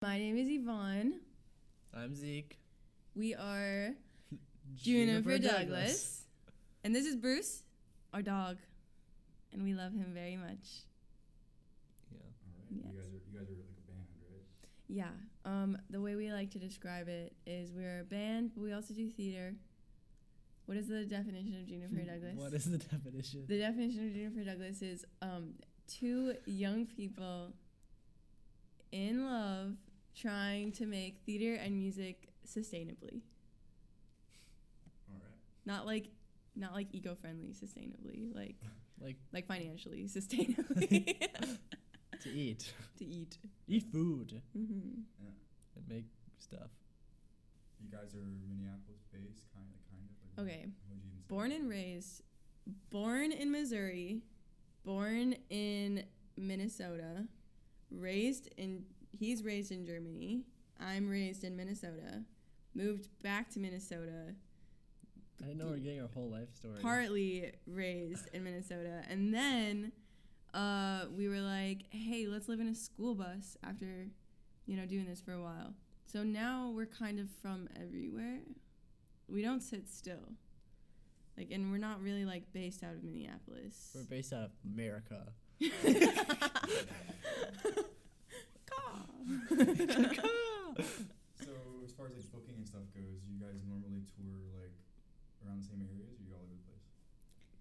My name is Yvonne. I'm Zeke. We are Juniper Douglas. And this is Bruce, our dog. And we love him very much. Yeah. All right. Yes. You guys are like a band, right? Yeah. The way we like to describe it is we're a band, but we also do theater. What is the definition of Juniper Douglas? What is the definition? The definition of Juniper Douglas is two young people in love trying to make theater and music sustainably. All right. Not like eco-friendly sustainably, like financially sustainably. To eat. To eat. Eat food. Mm-hmm. Yeah. And make stuff. You guys are Minneapolis based, kind of. Like, Okay. Born Born in Missouri, born in Minnesota, he's raised in Germany. I'm raised in Minnesota. Moved back to Minnesota. I didn't know we were getting our whole life story. Partly raised in Minnesota. And then we were like, hey, let's live in a school bus after, doing this for a while. So now we're kind of from everywhere. We don't sit still. And we're not really, based out of Minneapolis. We're based out of America. So as far as booking and stuff goes, you guys normally tour around the same areas, or you all over the place?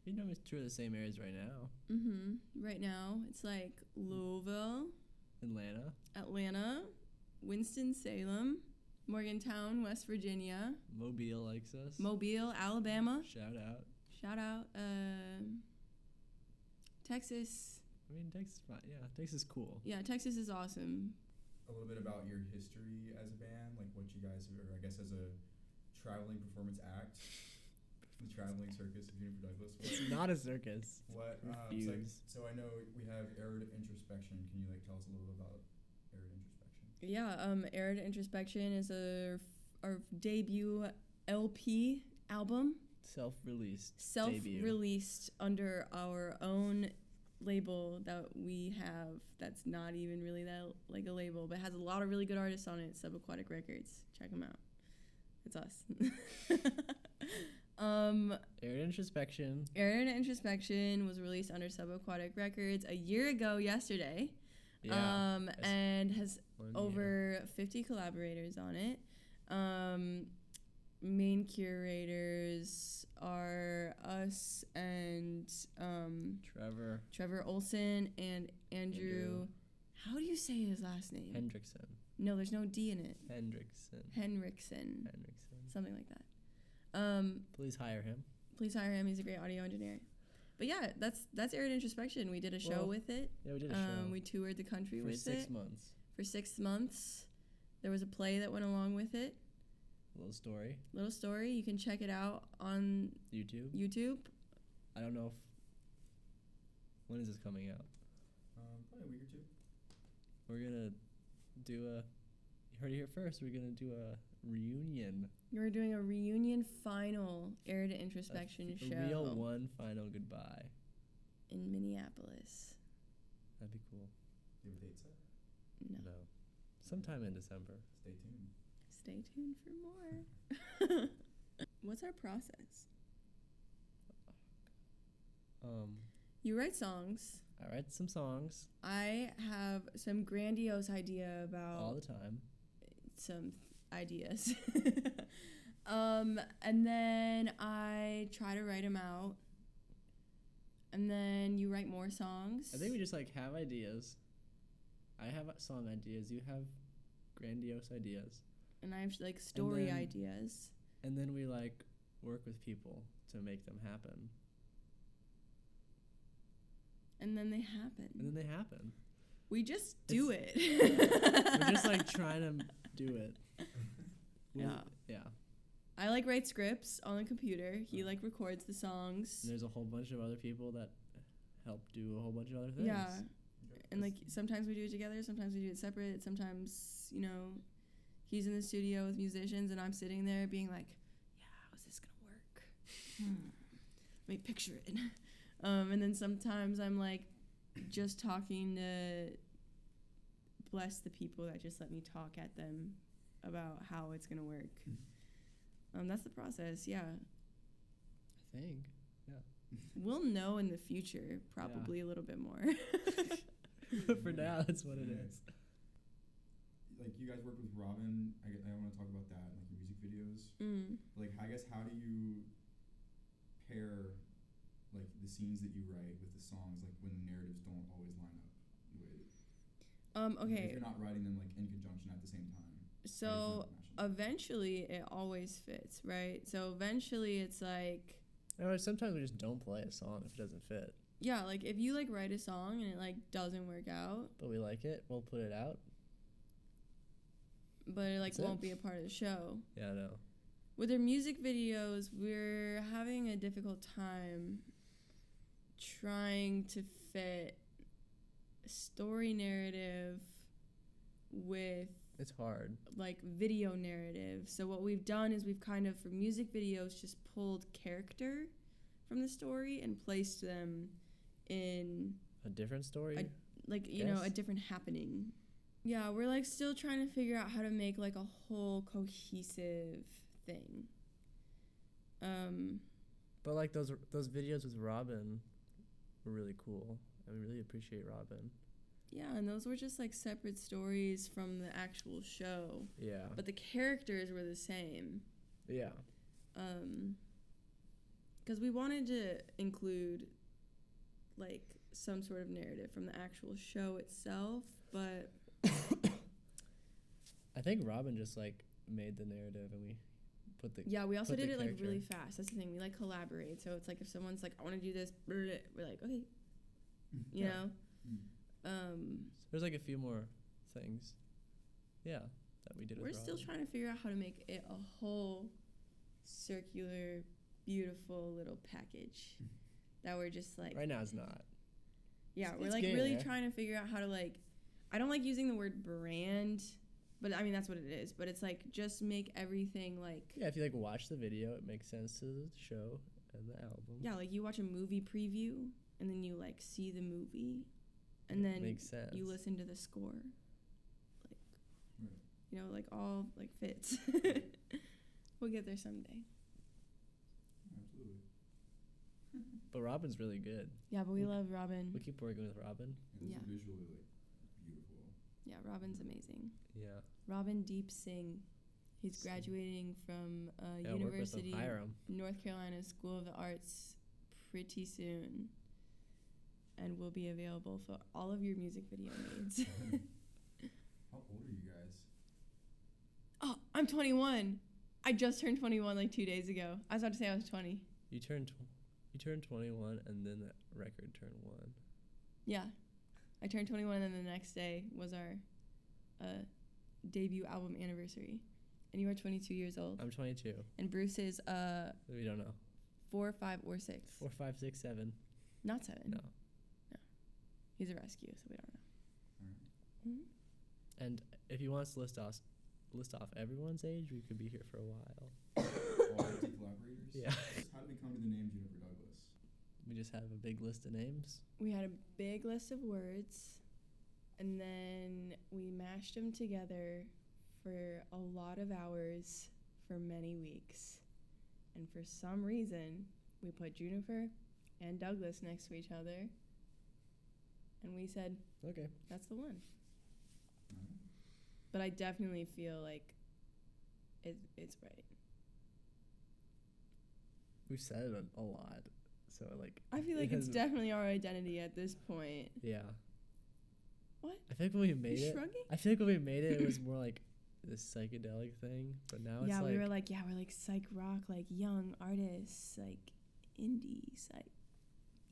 We normally tour the same areas right now. Mm-hmm. Right now, it's Louisville, Atlanta, Winston-Salem, Morgantown, West Virginia. Mobile likes us. Mobile, Alabama. Shout out. Texas. I mean, Texas is fine. Yeah, Texas is cool. Yeah, Texas is awesome. A little bit about your history as a band, what you guys are, I guess, as a traveling performance act. The traveling circus of Juniper Douglas. It's not a circus. What? So I know we have Arid Introspection. Can you tell us a little bit about Arid Introspection? Yeah, Arid Introspection is our debut LP album. Self-released under our own label that we have. That's not even really that like a label, but has a lot of really good artists on it. Subaquatic Records. Check them out. It's us. Arid Introspection. Arid Introspection was released under Subaquatic Records a year ago yesterday. Yeah. And has over 50 collaborators on it. Main curators are us and Trevor Olson and Andrew. How do you say his last name? Hendrickson. No, there's no D in it. Hendrickson. Something like that. Please hire him. He's a great audio engineer. But yeah, that's Arid Introspection. We did a show with it. Yeah, we did a show. We toured the country with it. For 6 months. There was a play that went along with it. Little story. You can check it out on YouTube. I don't know when is this coming out? Probably a week or two. We're gonna do you heard it here first. We're gonna do a reunion. You're doing a reunion final Arid Introspection show. A real one final goodbye. In Minneapolis. That'd be cool. Do you have a date set? No. Sometime in December. Stay tuned for more. What's our process? You write songs. I write some songs. I have some grandiose idea about all the time. Some ideas. And then I try to write them out. And then you write more songs. I think we just have ideas. I have song ideas. You have grandiose ideas. And I have story ideas. And then we work with people to make them happen. And then they happen. We just do it. We're just trying to do it. Yeah. I write scripts on the computer. He records the songs. And there's a whole bunch of other people that help do a whole bunch of other things. Yeah. And sometimes we do it together, sometimes we do it separate, sometimes, he's in the studio with musicians and I'm sitting there being yeah, how's this gonna work? Let me picture it. And then sometimes I'm just talking to bless the people that just let me talk at them about how it's gonna work. That's the process. Yeah, I think. we'll know in the future, probably a little bit more. But for now, that's what it is. Like, you guys work with Robin. I want to talk about that, like your music videos. Like, I guess, how do you pair, like, the scenes that you write with the songs, like, when the narratives don't always line up? Okay. If you're not writing them, like, in conjunction at the same time. So eventually, it always fits, right? So eventually, it's like. Or sometimes we just don't play a song if it doesn't fit. Yeah, like if you like write a song and it like doesn't work out, but we like it, we'll put it out. But it like won't be a part of the show. Yeah, I know. With our music videos, we're having a difficult time trying to fit story narrative with it's hard. Like video narrative. So what we've done is we've kind of for music videos just pulled character from the story and placed them in a different story. A different happening. Yeah, we're like still trying to figure out how to make like a whole cohesive thing. But like those videos with Robin were really cool. I really appreciate Robin. Yeah, and those were just like separate stories from the actual show. Yeah. But the characters were the same. Yeah. Because we wanted to include like some sort of narrative from the actual show itself, but I think Robin just like made the narrative and we put the we also did it character. like really fast. That's the thing, we like collaborate. So it's like if someone's like I want to do this, we're like okay, you know. There's like a few more things, that we did. We're still trying to figure out how to make it a whole circular, beautiful little package that we're just like. Right now, it's not. Yeah, we're like really trying to figure out how to like. I don't like using the word brand, but I mean that's what it is. But it's like just make everything like. Yeah, if you like watch the video, it makes sense to the show and the album. Yeah, like you watch a movie preview and then you like see the movie. And then you listen to the score, like, like all like fits. We'll get there someday. Absolutely. But Robin's really good. Yeah, but we love Robin. We keep working with Robin. And it's visually like beautiful. Yeah, Robin's amazing. Yeah. Robin Deep Singh. He's graduating from University North Carolina School of the Arts pretty soon. And will be available for all of your music video needs. How old are you guys? Oh, I'm 21. I just turned 21 like 2 days ago. I was about to say I was 20. You turned 21 and then the record turned 1. Yeah. I turned 21 and then the next day was our debut album anniversary. And you are 22 years old. I'm 22. And Bruce is we don't know. 4, 5, or 6. 4, 5, 6, 7. Not 7. No. He's a rescue, so we don't know. Mm-hmm. And if you want us to list off everyone's age, we could be here for a while. All 50 collaborators? Yeah. How did we come to the name Juniper Douglas? We just have a big list of names. We had a big list of words, and then we mashed them together for a lot of hours for many weeks. And for some reason, we put Juniper and Douglas next to each other. And we said, okay, that's the one. But I definitely feel like it's right. We've said it a lot, so like. I feel like it's definitely our identity at this point. Yeah. What? I think when we made it, shrugging? I feel like when we made it, it was more like this psychedelic thing, but now it's like. Yeah, we were like, we're like psych rock, like young artists, like indie psych.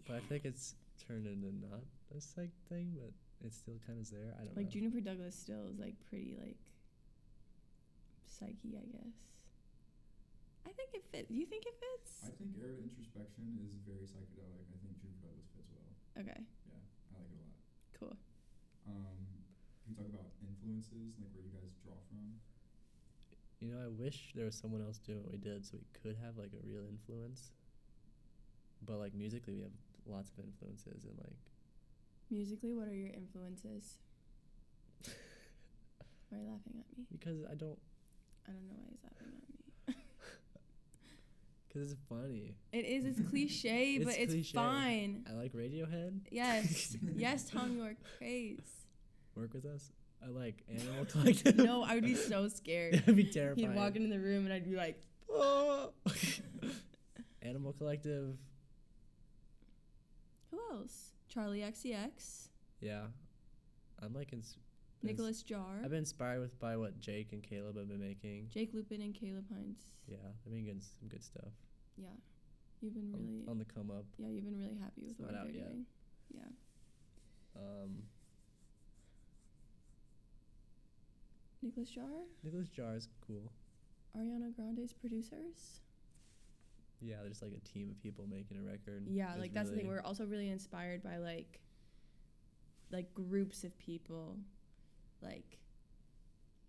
But I think it's turned into not a psych thing, but it's still kind of there. I don't know. Like Juniper Douglas still is like pretty like psyche, I guess. I think it fits. You think it fits? I think Arid Introspection is very psychedelic. I think Juniper Douglas fits well. Okay. Yeah, I like it a lot. Cool. Can you talk about influences, like where you guys draw from? You know, I wish there was someone else doing what we did so we could have like a real influence. But like musically, we have lots of influences and like. Musically, what are your influences? Why are you laughing at me? Because I don't know why he's laughing at me. Because it's funny. It is. It's cliche, but it's cliche. fine. I like Radiohead. Yes. Yes, Tom York. Praise. Work with us. I like Animal Collective. No, I would be so scared. I'd be terrified. He'd walk into the room and I'd be like, oh. Animal Collective. who else? Charlie XCX. Yeah. I'm like Nicholas Jar. I've been inspired by what Jake and Caleb have been making. Jake Lupin and Caleb Hines. Yeah, they're making some good stuff. Yeah. You've been really on the come up. Yeah, you've been really happy with It's what not they're out yet. doing. Yeah. Nicholas Jar? Nicholas Jar is cool. Ariana Grande's producers? Yeah, they're just like a team of people making a record. Yeah, like that's the thing. We're also really inspired by like groups of people, like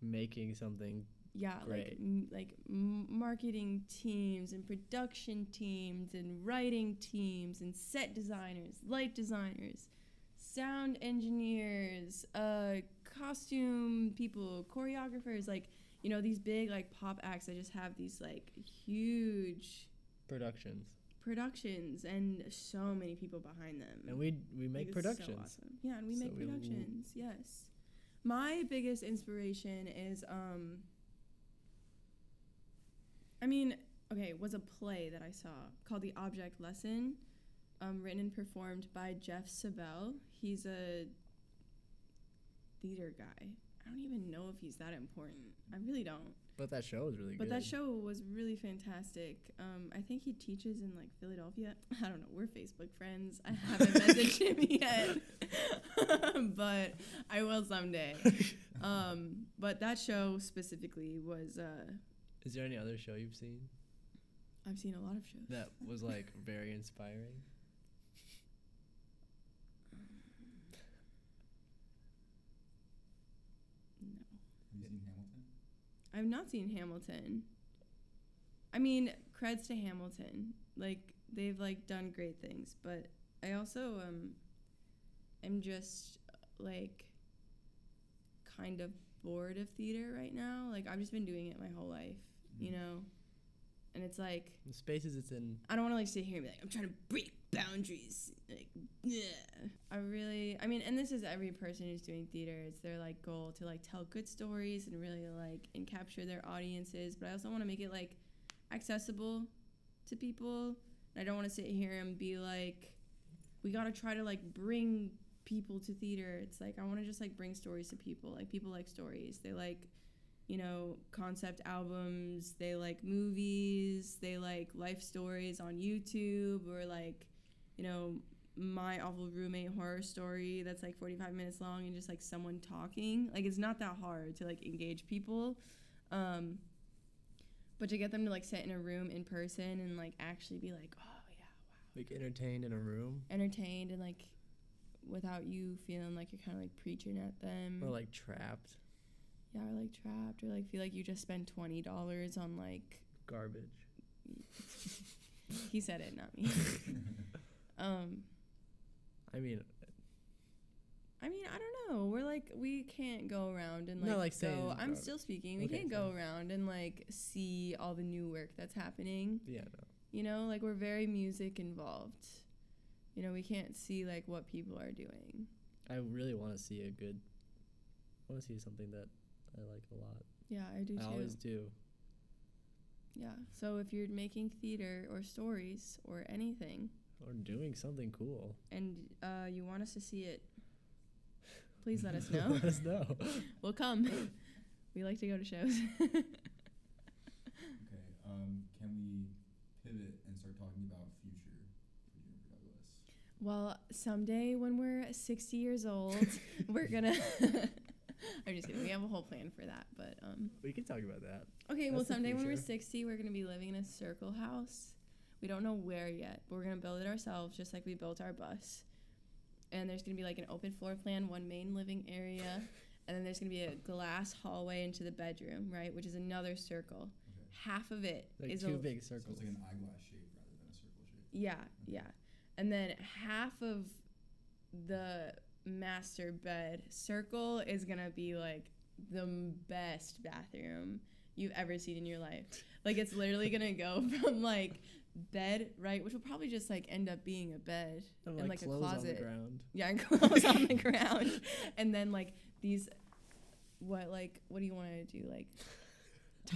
making something. Yeah, great. like marketing teams and production teams and writing teams and set designers, light designers, sound engineers, costume people, choreographers, like, you know, these big like pop acts that just have these like huge productions and so many people behind them. And we make productions. So awesome. Yeah, and we make productions. Yes. My biggest inspiration is was a play that I saw called The Object Lesson, written and performed by Jeff Sabel. He's a theater guy. I don't even know if he's that important. I really don't. But that show was really good. But that show was really fantastic. I think he teaches in like Philadelphia. I don't know. We're Facebook friends. I haven't messaged him yet, but I will someday. But that show specifically was. Is there any other show you've seen? I've seen a lot of shows. That was like very inspiring. No. Have you seen Hamilton? I've not seen Hamilton. I mean, creds to Hamilton. Like, they've like done great things, but I also am just like kind of bored of theater right now. Like, I've just been doing it my whole life, you know? And it's like the spaces it's in. I don't want to like sit here and be like, I'm trying to break boundaries. Like, yeah. And this is every person who's doing theater. It's their like goal to like tell good stories and really like and capture their audiences. But I also want to make it like accessible to people. And I don't want to sit here and be like, we got to try to like bring people to theater. It's like I want to just like bring stories to people. Like, people like stories. They like, you know, concept albums, they like movies, they like life stories on YouTube, or like, you know, My Awful Roommate horror story that's like 45 minutes long and just like someone talking. Like, it's not that hard to like engage people. But to get them to like sit in a room in person and like actually be like, oh yeah, wow. Like entertained in a room? Entertained and like without you feeling like you're kind of like preaching at them. Or like trapped. Yeah, or like trapped, or like feel like you just spent $20 on like garbage. He said it, not me. I mean, I don't know. We're like, we can't go around and like, no, like go. I'm still speaking. We can't go around and like see all the new work that's happening. Yeah, no. You know, like, we're very music involved. You know, we can't see like what people are doing. I really want to see something that I like a lot. Yeah, I do too. I always do. Yeah. So if you're making theater or stories or anything, or doing something cool, and you want us to see it, please let us know. Let us know. We'll come. We like to go to shows. Okay. Can we pivot and start talking about future for Juniper Douglas? Well, someday when we're 60 years old, we're gonna. I'm just kidding. We have a whole plan for that, but we can talk about that. Okay. Well, someday when we're 60, we're gonna be living in a circle house. We don't know where yet, but we're gonna build it ourselves, just like we built our bus. And there's gonna be like an open floor plan, one main living area, and then there's gonna be a glass hallway into the bedroom, right, which is another circle. Okay. Half of it like is two big circles. So it's like an eyeglass shape rather than a circle shape. Yeah, yeah. And then half of the master bed circle is gonna be like the best bathroom you've ever seen in your life. Like, it's literally gonna go from like bed, right, which will probably just like end up being a bed and like a closet. On the ground. Yeah, and clothes on the ground, and then like these, what do you want to do, like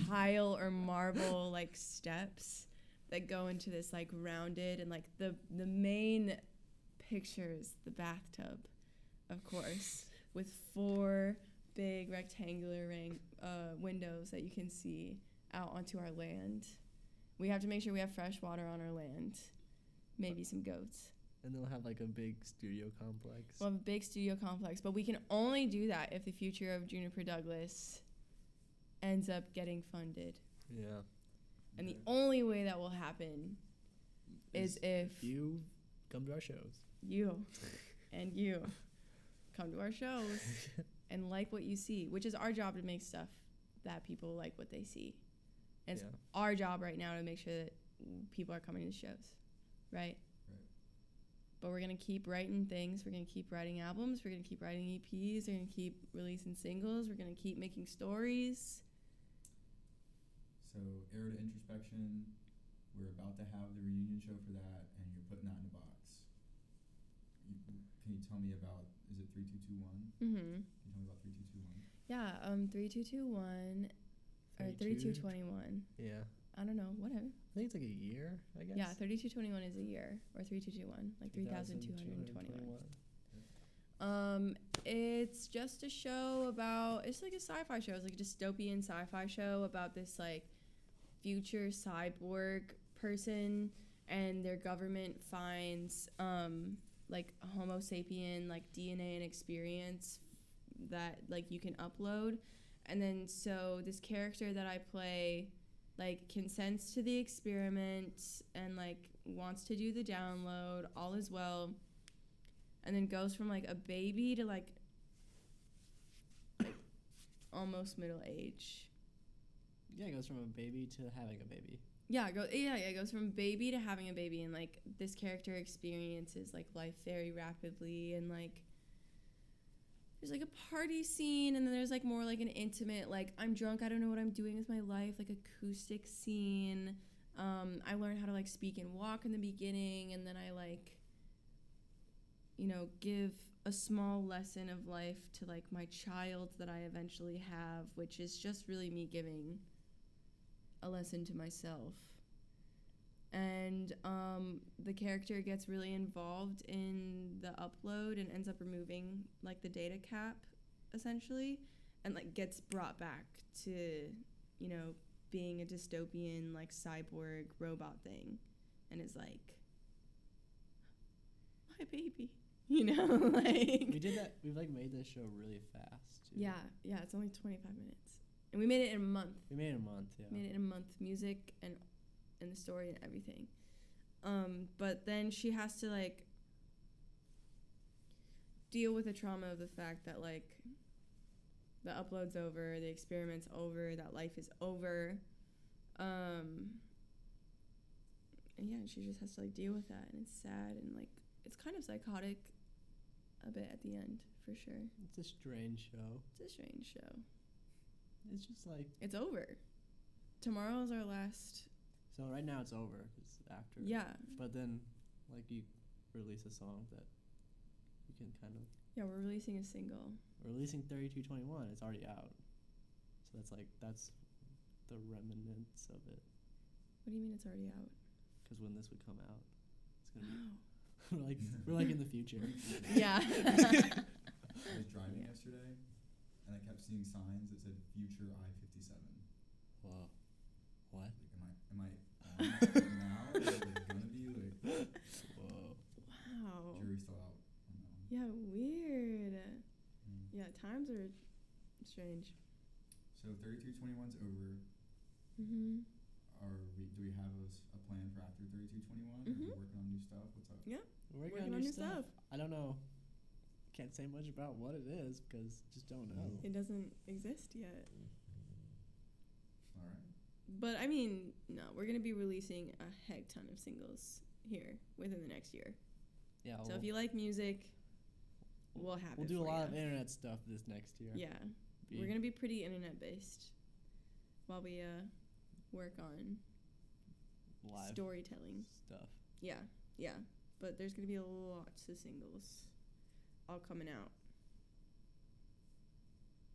tile or marble like steps that go into this like rounded, and like the main picture is the bathtub, of course, with 4 big rectangular windows that you can see out onto our land. We have to make sure we have fresh water on our land, maybe some goats. And they'll have like a big studio complex. We'll have a big studio complex, but we can only do that if the future of Juniper Douglas ends up getting funded. Yeah. And the only way that will happen is if you come to our shows. You come to our shows and like what you see, which is our job, to make stuff that people like what they see. And it's our job right now to make sure that people are coming to the shows, right? But we're going to keep writing things. We're going to keep writing albums. We're going to keep writing EPs. We're going to keep releasing singles. We're going to keep making stories. So, Era to Introspection, we're about to have the reunion show for that, and you're putting that in a box. Can you tell me about, is it 3221? Mm-hmm. Can you tell me about 3221? Yeah, 3221 or 3221. Yeah. I don't know, whatever. I think it's like a year, I guess. Yeah, 3221 is a year, or 3221, like 3,221. It's just a show about, it's like a sci-fi show. It's like a dystopian sci-fi show about this like future cyborg person, and their government finds like Homo sapien like DNA and experience that like you can upload. And then so this character that I play like consents to the experiment and like wants to do the download, all is well, and then goes from like a baby to like almost middle age. Yeah, it goes from a baby to having a baby. It goes from baby to having a baby, and like this character experiences like life very rapidly, and like there's like a party scene, and then there's like more like an intimate, like I'm drunk, I don't know what I'm doing with my life, like acoustic scene. I learned how to like speak and walk in the beginning, and then I like, you know, give a small lesson of life to like my child that I eventually have, which is just really me giving a lesson to myself. And the character gets really involved in the upload and ends up removing like the data cap essentially, and like gets brought back to, you know, being a dystopian like cyborg robot thing, and is like my baby, you know. Like we did that. We've like made this show really fast too. Yeah, it's only 25 minutes, and we made it in a month. We made it in a month. Yeah, made it in a month, music and the story and everything. But then she has to like deal with the trauma of the fact that like the upload's over, the experiment's over, that life is over. And yeah, she just has to like deal with that, and it's sad, and like it's kind of psychotic a bit at the end, for sure. It's a strange show. It's It's just like it's over. Tomorrow is our last. So right now it's over. It's after. Yeah. But then, like, you release a song that you can kind of. Yeah, we're releasing a single. We're releasing 3221. It's already out. So that's the remnants of it. What do you mean it's already out? Because when this would come out, it's gonna be. we're like in the future. Yeah. I was driving yesterday, and I kept seeing signs that said "Future I-57." Whoa. What? Like, am I on now? Is it gonna be like? Whoa. Wow. Jury's still out on that one. Yeah, weird. Yeah, times are strange. So 3221's over. Mhm. Do we have a plan for after 3221? Are we working on new stuff? What's up? Yeah. We're working on new stuff. I don't know. Can't say much about what it is because just don't know. It doesn't exist yet. All right. But I mean, no, we're gonna be releasing a heck ton of singles here within the next year. Yeah. So if you like music, we'll have We'll it do a for lot ya. of internet stuff this next year. Yeah. We're gonna be pretty internet based while we work on live storytelling stuff. Yeah, but there's gonna be lots of singles all coming out.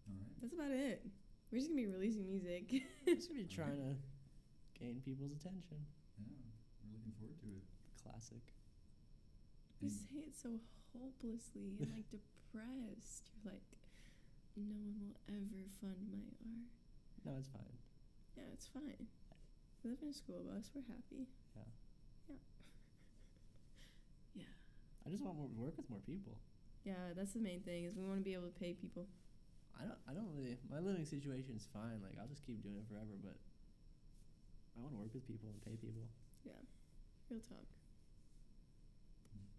All right. That's about it. We're just gonna be releasing music. Just gonna be trying to gain people's attention. Yeah, we're looking forward to it. Classic. You say it so hopelessly and like depressed. You're like, no one will ever fund my art. No, it's fine. Yeah, it's fine. We live in a school bus. We're happy. Yeah. Yeah. Yeah. I just want to work with more people. Yeah, that's the main thing is we want to be able to pay people. I don't really. My living situation's fine. Like I'll just keep doing it forever. But I want to work with people and pay people. Yeah. Real talk.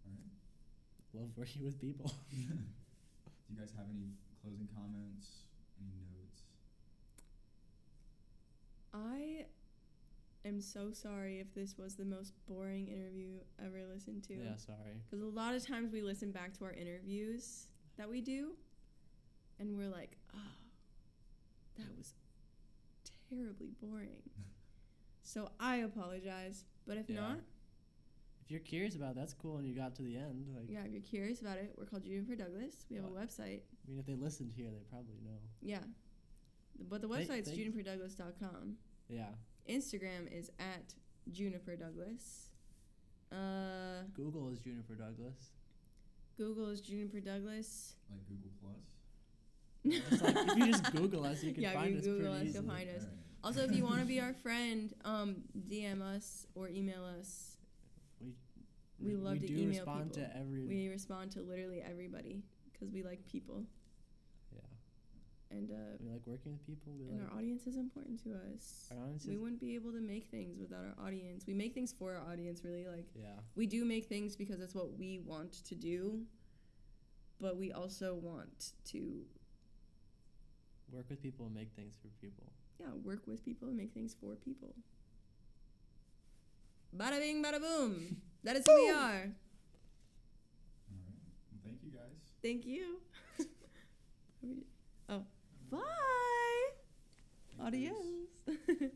All right. Love working with people. Do you guys have any closing comments? Any notes? I am so sorry if this was the most boring interview ever listened to. Yeah, sorry. Because a lot of times we listen back to our interviews that we do, and we're like, oh, that was terribly boring. So I apologize. But if not, if you're curious about it, that's cool and you got to the end. Like, yeah, if you're curious about it, we're called Juniper Douglas. We have a website. I mean, if they listened here, they probably know. Yeah. But the website's juniperdouglas.com. Yeah. Instagram is at Juniper Douglas. Google is Juniper Douglas. Google is Juniper Douglas. Like Google Plus? It's like, if you just Google us, you can find us Google pretty us, easily. you'll find us. Right. Also, if you want to be our friend, DM us or email us. We love to email We do respond people. to every... We respond to literally everybody because we like people. Yeah. And we like working with people. Our audience is important to us. Our audience we wouldn't be able to make things without our audience. We make things for our audience, really. Like, yeah. We do make things because that's what we want to do, but we also want to work with people and make things for people. Yeah, work with people and make things for people. Bada bing, bada boom. That is who we are. All right. Well, thank you, guys. Thank you. Oh, bye. Thanks, guys. Adios.